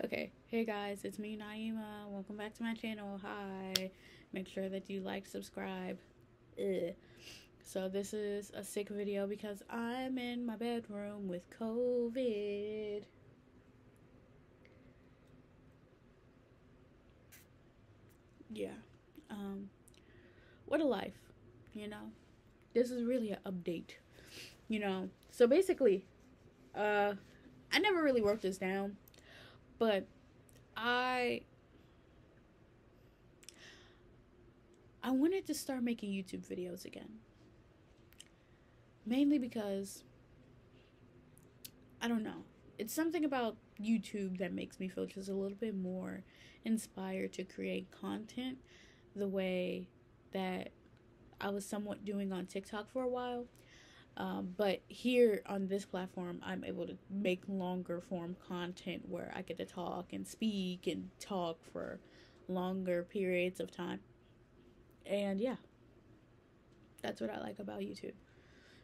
Okay, hey guys, it's me, Naima. Welcome back to my channel. Hi. Make sure that you like, subscribe. Ugh. So, this is a sick video because I'm in my bedroom with COVID. Yeah. Um, what a life, you know? This is really an update, you know? So, basically, uh, I never really wrote this down, but I I wanted to start making YouTube videos again. Mainly because I don't know. It's something about YouTube that makes me feel just a little bit more inspired to create content the way that I was somewhat doing on TikTok for a while. But here on this platform, I'm able to make longer form content where I get to talk and speak and talk for longer periods of time. And yeah, that's what I like about YouTube.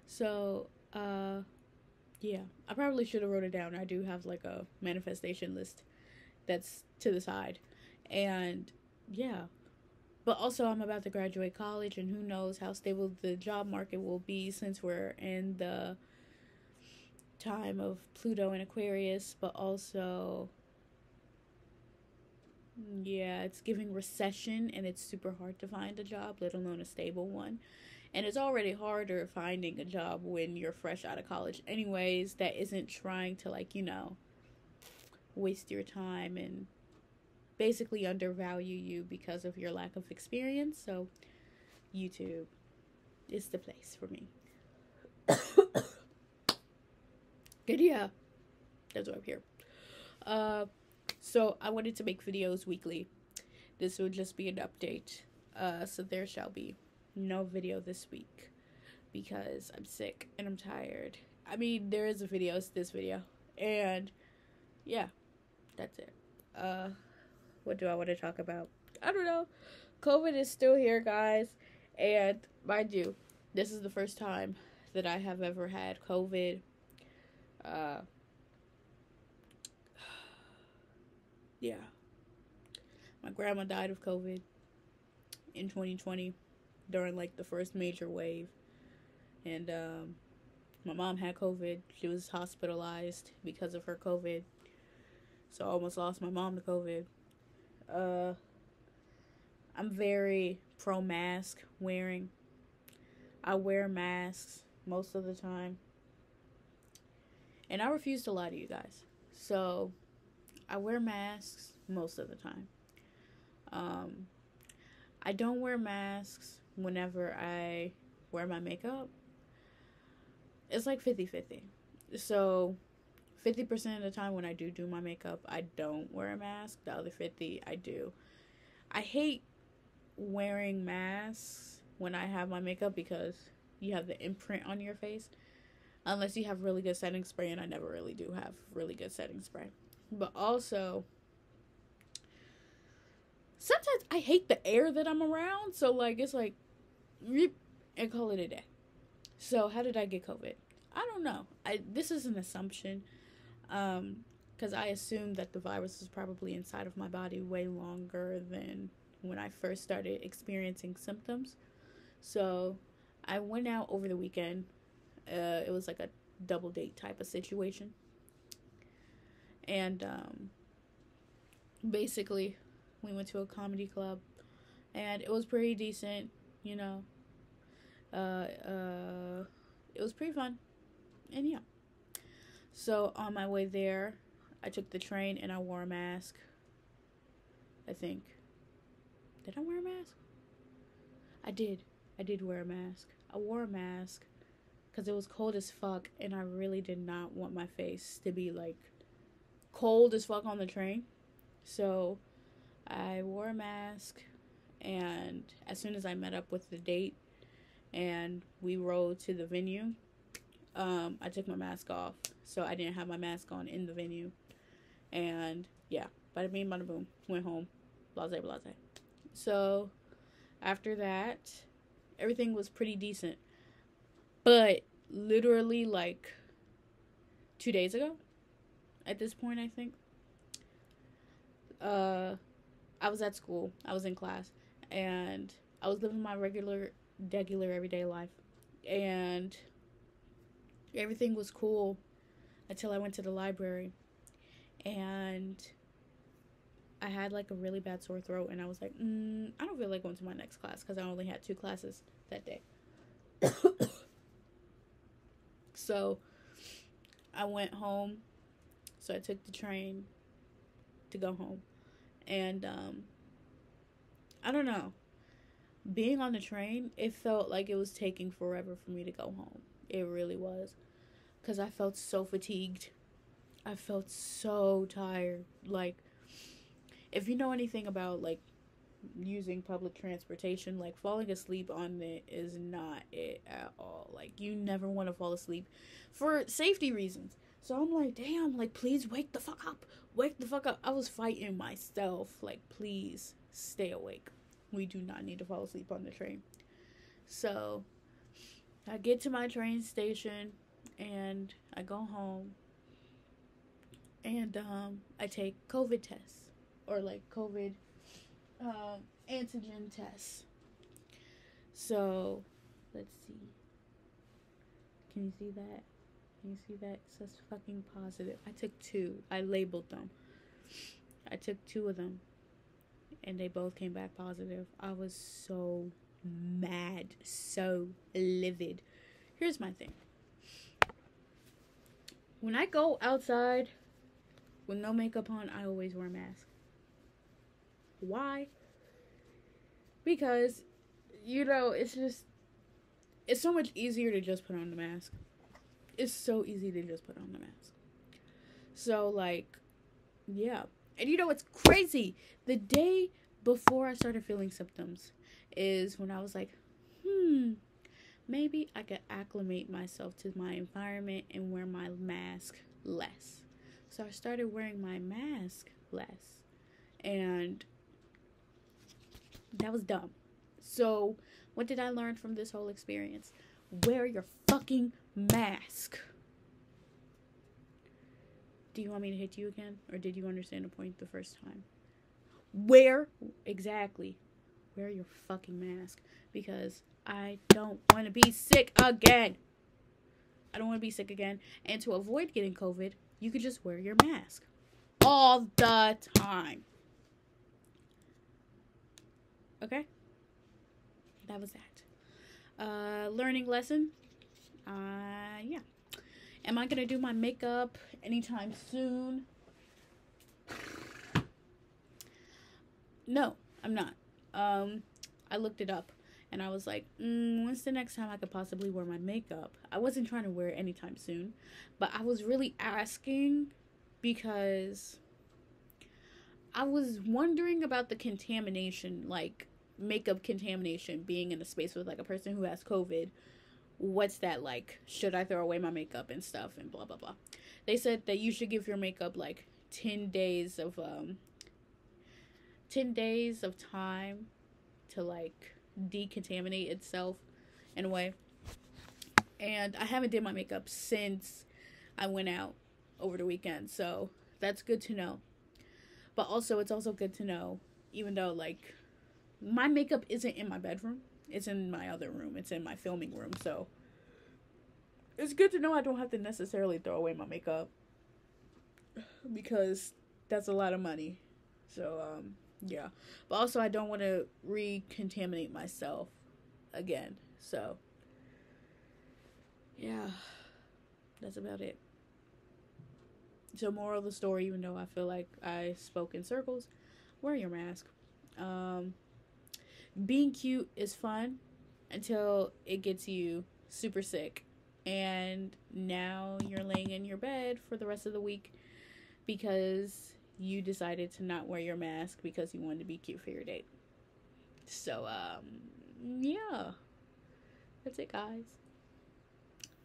So, yeah, I probably should have wrote it down. I do have like a manifestation list that's to the side. And yeah, but also I'm about to graduate college and who knows how stable the job market will be since we're in the time of Pluto and Aquarius, but also yeah, it's giving recession and it's super hard to find a job, let alone a stable one. And it's already harder finding a job when you're fresh out of college anyways that isn't trying to waste your time and basically undervalue you because of your lack of experience. So YouTube is the place for me. Good, yeah, that's why I'm here. Uh, so I wanted to make videos weekly. This would just be an update. So there shall be no video this week because I'm sick and I'm tired. I mean, there is a video. It's this video, and yeah, that's it. Uh, what do I want to talk about? I don't know. COVID is still here, guys. And mind you, this is the first time that I have ever had COVID. Uh, yeah. My grandma died of COVID in 2020 during like the first major wave. And my mom had COVID. She was hospitalized because of her COVID. So I almost lost my mom to COVID. Uh, I'm very pro mask wearing. I wear masks most of the time. And I refuse to lie to you guys. So I wear masks most of the time. Um, I don't wear masks whenever I wear my makeup. It's like 50-50. So 50% of the time when I do my makeup, I don't wear a mask. The other 50, I do. I hate wearing masks when I have my makeup because you have the imprint on your face. Unless you have really good setting spray, and I never really do have really good setting spray. But also, sometimes I hate the air that I'm around. So, like, it's like, and call it a day. So, how did I get COVID? I don't know. This is an assumption. Because I assumed that the virus was probably inside of my body way longer than when I first started experiencing symptoms. So I went out over the weekend. It was like a double date type of situation. And basically, we went to a comedy club. And it was pretty decent, you know. It was pretty fun. And yeah. So on my way there, I took the train and I wore a mask. I think. Did I wear a mask? I did. I did wear a mask. I wore a mask because it was cold as fuck and I really did not want my face to be like cold as fuck on the train. So I wore a mask, and as soon as I met up with the date and we rode to the venue, I took my mask off. So I didn't have my mask on in the venue. And yeah, bada bing, bada boom, went home. Blase, blase. So after that, everything was pretty decent. But literally, like 2 days ago, at this point, I think, I was at school. I was in class, and I was living my regular everyday life, and everything was cool until I went to the library, and I had like a really bad sore throat, and I was like, I don't feel like going to my next class because I only had 2 classes that day. So I went home. So I took the train to go home, and I don't know. Being on the train, it felt like it was taking forever for me to go home. It really was, because I felt so fatigued. I felt so tired. Like, if you know anything about like using public transportation, like falling asleep on it is not it at all. Like, you never want to fall asleep for safety reasons. So I'm like, damn, like, please wake the fuck up. Wake the fuck up. I was fighting myself. Like, please stay awake. We do not need to fall asleep on the train. So I get to my train station and I go home, and I take COVID tests, or like COVID antigen tests. So let's see. Can you see that? Can you see that? It says fucking positive. I took 2. I labeled them. I took 2 of them, and they both came back positive. I was so mad, so livid. Here's my thing. When I go outside with no makeup on, I always wear a mask. Why? Because, it's so much easier to just put on the mask. It's so easy to just put on the mask. So, like, yeah. And it's crazy. The day before I started feeling symptoms is when I was like, maybe I could acclimate myself to my environment and wear my mask less. So I started wearing my mask less. And that was dumb. So what did I learn from this whole experience? Wear your fucking mask. Do you want me to hit you again? Or did you understand the point the first time? Wear your fucking mask. Because I don't want to be sick again. I don't want to be sick again. And to avoid getting COVID, you could just wear your mask all the time. Okay? That was that. Learning lesson. Yeah. Am I going to do my makeup anytime soon? No, I'm not. I looked it up, and I was like, when's the next time I could possibly wear my makeup? I wasn't trying to wear it anytime soon, but I was really asking because I was wondering about the contamination, like makeup contamination, being in a space with like a person who has COVID. What's that like? Should I throw away my makeup and stuff and blah blah blah? They said that you should give your makeup like 10 days of time to like decontaminate itself in a way. And I haven't did my makeup since I went out over the weekend, so that's good to know. But also, it's also good to know, even though like my makeup isn't in my bedroom, it's in my other room, it's in my filming room, so it's good to know I don't have to necessarily throw away my makeup, because that's a lot of money. So yeah, but also I don't want to recontaminate myself again. So yeah, that's about it. So moral of the story, even though I feel like I spoke in circles, wear your mask. Being cute is fun until it gets you super sick, and now you're laying in your bed for the rest of the week because you decided to not wear your mask because you wanted to be cute for your date. So yeah, that's it, guys.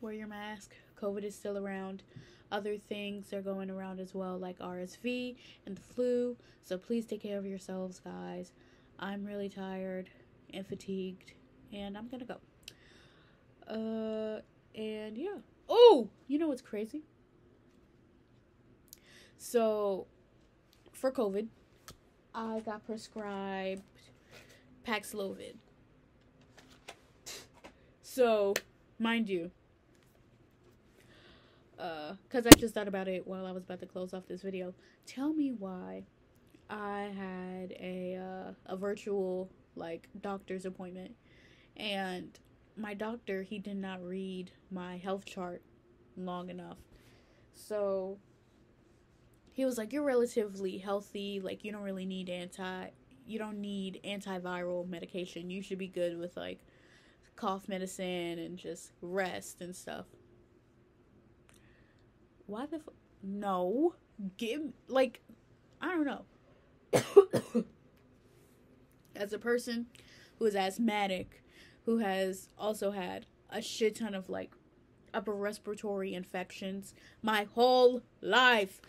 Wear your mask. COVID is still around. Other things are going around as well, like RSV and the flu. So please take care of yourselves, guys. I'm really tired and fatigued, and I'm gonna go. And yeah. Oh, you know what's crazy? So, for COVID, I got prescribed Paxlovid. So, mind you, because I just thought about it while I was about to close off this video. Tell me why I had a virtual, like, doctor's appointment, and my doctor, he did not read my health chart long enough. So he was like, you're relatively healthy, like, you don't need antiviral medication. You should be good with, like, cough medicine and just rest and stuff. Why the no, like, I don't know. As a person who is asthmatic, who has also had a shit ton of, like, upper respiratory infections my whole life,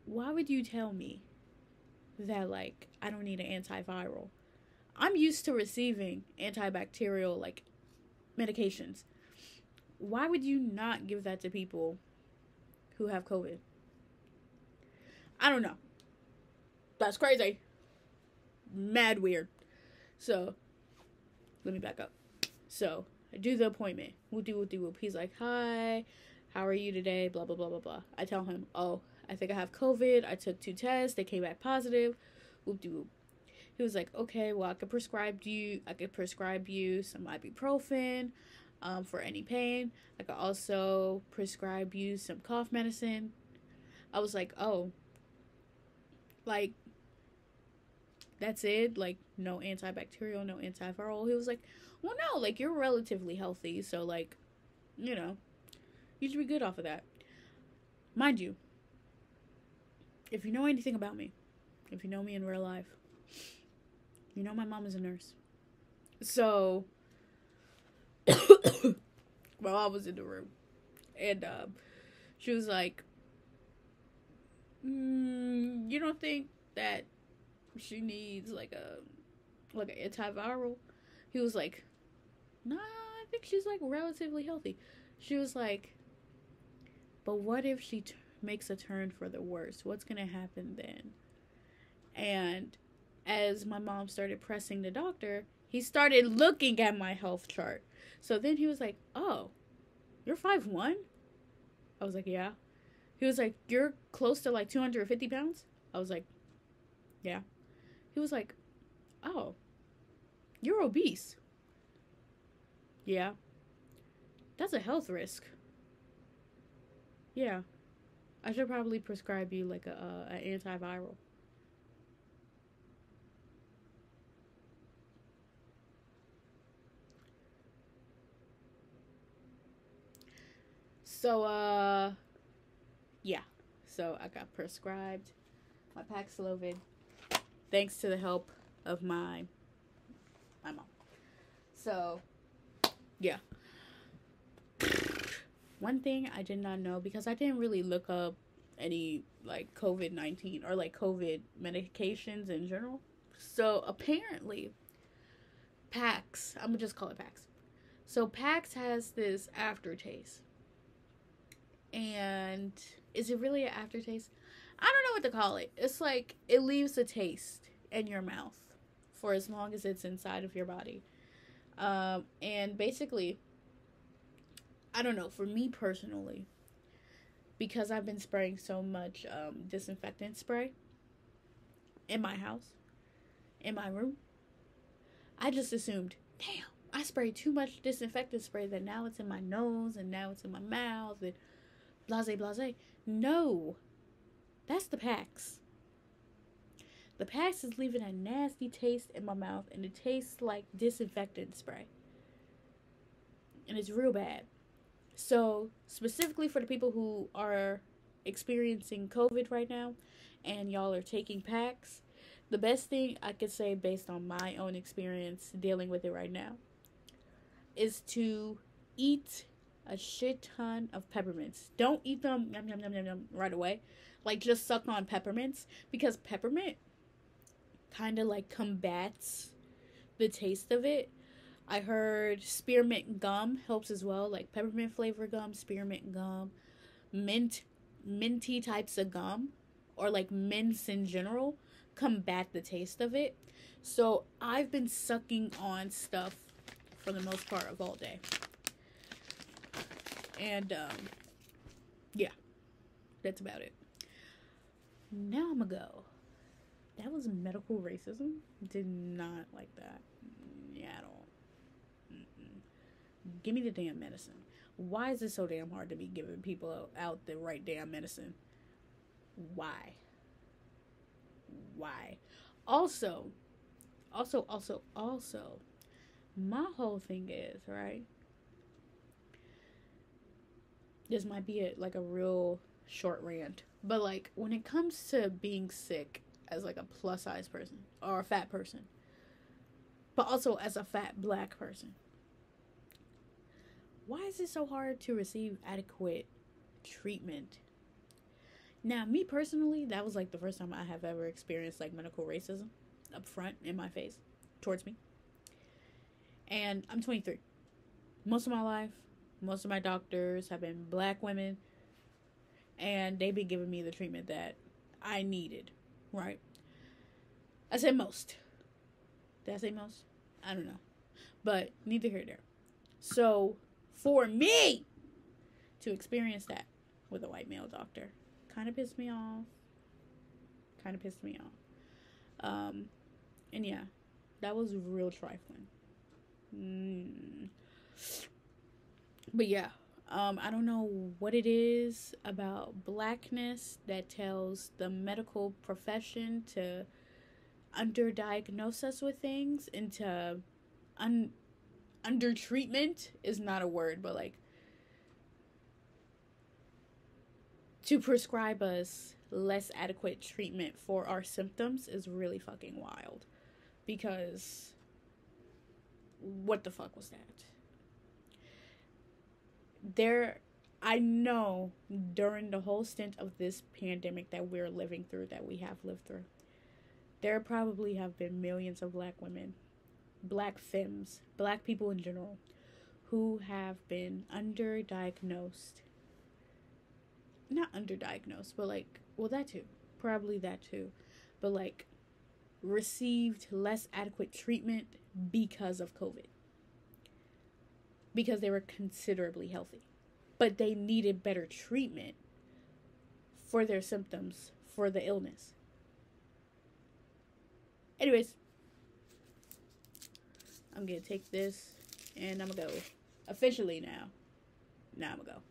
why would you tell me that, like, I don't need an antiviral? I'm used to receiving antibacterial, like, medications. Why would you not give that to people who have COVID? I don't know. That's crazy. Mad weird. So, let me back up. So, I do the appointment. Whoop-de-whoop-de-whoop. He's like, hi, how are you today? Blah, blah, blah, blah, blah. I tell him, oh, I think I have COVID. I took 2 tests. They came back positive. Whoop-de-whoop. He was like, okay, well, I could prescribe you some ibuprofen for any pain. I could also prescribe you some cough medicine. I was like, oh, like, that's it? Like, no antibacterial, no antiviral? He was like, well, no, like, you're relatively healthy, so, like, you know, you should be good off of that. Mind you, if you know anything about me, if you know me in real life, you know my mom is a nurse. So, well, I was in the room, and she was like, you don't think that she needs, like, an antiviral? He was like, nah, I think she's, like, relatively healthy. She was like, but what if she makes a turn for the worse? What's gonna happen then? And as my mom started pressing the doctor, he started looking at my health chart. So then he was like, oh, you're 5'1"? I was like, yeah. He was like, you're close to, like, 250 pounds? I was like, yeah. He was like, oh, you're obese. Yeah. That's a health risk. Yeah. I should probably prescribe you, like, an antiviral. So, yeah. So I got prescribed my Paxlovid thanks to the help of my mom. So, yeah. One thing I did not know, because I didn't really look up any, like, COVID-19 or, like, COVID medications in general. So, apparently, Pax, I'm gonna just call it Pax. So, Pax has this aftertaste. And is it really an aftertaste? I don't know what to call it. It's like, it leaves a taste in your mouth for as long as it's inside of your body. And basically, I don't know, for me personally, because I've been spraying so much disinfectant spray in my house, in my room, I just assumed, damn, I sprayed too much disinfectant spray that now it's in my nose and now it's in my mouth and blase, blase. No, that's the Pax. The Pax is leaving a nasty taste in my mouth, and it tastes like disinfectant spray. And it's real bad. So, specifically for the people who are experiencing COVID right now, and y'all are taking Pax, the best thing I could say based on my own experience dealing with it right now is to eat a shit ton of peppermints. Don't eat them yum, yum, yum, yum, yum, right away. Like, just suck on peppermints, because peppermint kind of, like, combats the taste of it. I heard spearmint gum helps as well, like peppermint flavor gum, spearmint gum, minty types of gum, or like mints in general combat the taste of it. So I've been sucking on stuff for the most part of all day. And yeah, that's about it. Now I'm gonna go. That was medical racism. Did not like that. Yeah, at all. Give me the damn medicine. Why is it so damn hard to be giving people out the right damn medicine? Why? Also, my whole thing is, right? This might be a real short rant, but like when it comes to being sick as like a plus size person or a fat person, but also as a fat black person, why is it so hard to receive adequate treatment? Now, me personally, that was like the first time I have ever experienced like medical racism up front in my face towards me. And I'm 23. Most of my life, most of my doctors have been black women, and they've been giving me the treatment that I needed, right? I said most. Did I say most? I don't know. But neither here nor there. So, for me to experience that with a white male doctor kind of pissed me off. And yeah, that was real trifling. But yeah, I don't know what it is about blackness that tells the medical profession to underdiagnose us with things and to under treatment is not a word, but like to prescribe us less adequate treatment for our symptoms is really fucking wild. Because what the fuck was that? I know during the whole stint of this pandemic that we're living through, that we have lived through, there probably have been millions of black women, black femmes, black people in general, who have been underdiagnosed. Not underdiagnosed, but like, well, that too. Probably that too. But like, received less adequate treatment because of COVID. Because they were considerably healthy. But they needed better treatment for their symptoms, for the illness. Anyways, I'm gonna take this and I'm gonna go officially now. Now I'm gonna go.